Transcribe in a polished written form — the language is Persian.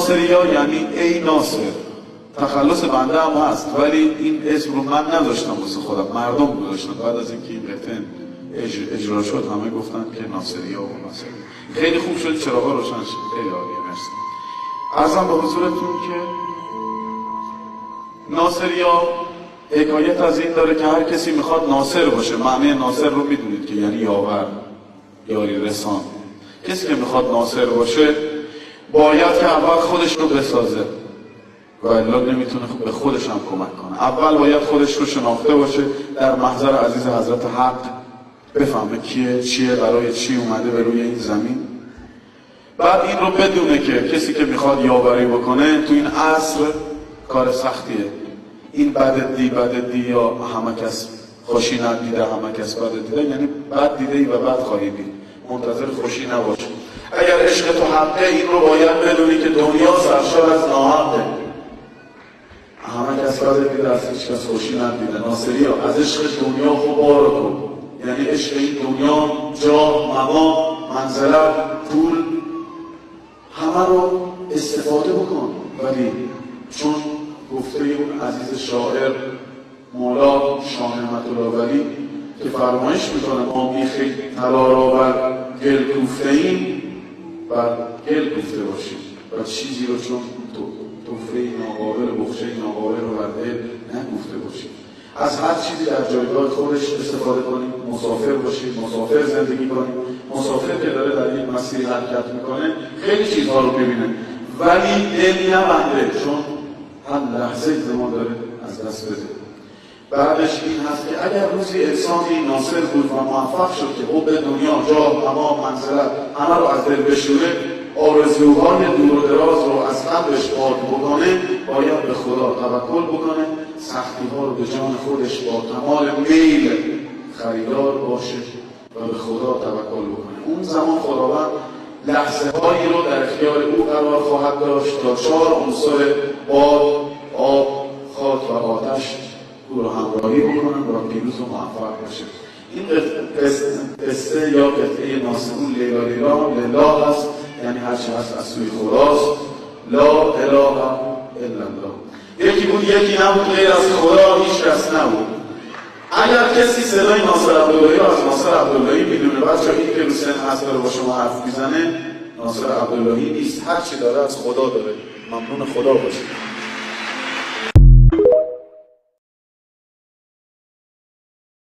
ناصریا یعنی ای ناصر. تخلص بنده هم هست، ولی این اسم رو من نذاشتم واسه خودم، مردم گذاشتن. بعد از اینکه این قطعه اجرا شد همه گفتن که ناصریا و ناصر. خیلی خوب شد، چراغا روشن شد. خیلی عالیه، مرسی. عرضم به حضورتون که ناصریا حکایت از این داره که هر کسی میخواد ناصر باشه. معنی ناصر رو میدونید که یعنی یاور، یاری رسان. کسی که میخواد ناصر باشه باید که اول خودش رو بسازه و الا نمیتونه به خودش هم کمک کنه. اول باید خودش رو شناخته باشه، در محضر عزیز حضرت حق بفهمه کیه، چیه، برای چی اومده به روی این زمین. بعد این رو بدونه که کسی که میخواد یاوری بکنه تو این عصر کار سختیه. این بد دی یا همه کس خوشی ندیده همه کس بد دیده، یعنی بد دیده ای و بد خواهی دید. منتظر خوشی نباش. اگر عشق تو حقه این رو باید بدونی که دنیا سرشار از ناحقه. همه کس بد دیده، از هیچ کس خوشی ندیده. ناصریا از عشق دنیا خوبارو کن، یعنی عشق این دنیا، جاه، مقام، منزلت، پول، همه رو استفاده بکن. ولی چون گفته اون عزیز شاعر مولا شاه نعمت الله ولی که فرمایش میکنه ما میخی طلا و گل کوفته ایم و گل کوفته باشیم و چیزی رو چون توفه ناقابل بخشه ناقابل رو بر دل نگفته باشیم. از هر چیزی در جایگاه خودش استفاده کنیم. مسافر باشیم، مسافر زندگی کنیم. مسافر که داره در یک مسیری حرکت میکنه خیلی چیزها رو ببینه ولی دل نبنده، چون هر لحظه زمان داره از دست بده. بعدش این هست که اگر روزی انسانی ناصر بود و موفق شد که حب دنیا، جاه، مقام، منزلت همه رو از دل بشوره، آرزوهای دور و دراز رو از قلبش پاک بکنه، باید به خدا توکل بکنه، سختی ها رو به جان خودش با کمال میل خریدار باشه و به خدا توکل بکنه. اون زمان خداوند لحظه هایی رو در اختیار او قرار خواهد داشت تا 4 عنصر باد، آب، خاک و آتش او رو همراهی بکنن و پیروز و موفق باشه. این قصه یا قطعه ناصرون لیلا لیلا لله هست، یعنی هر چه هست از سوی خداست. لا اله الا الله. یکی بود یکی نبود، غیر از خدا هیچ کس نبود. اگر کسی صدای ناصر عبداللهی رو از ناصر عبداللهی میدونه، بچه این که رو سن هست داره با شما حرف میزنه، ناصر عبداللهی نیست. هر چی داره از خدا داره. ممنون خدا باشه.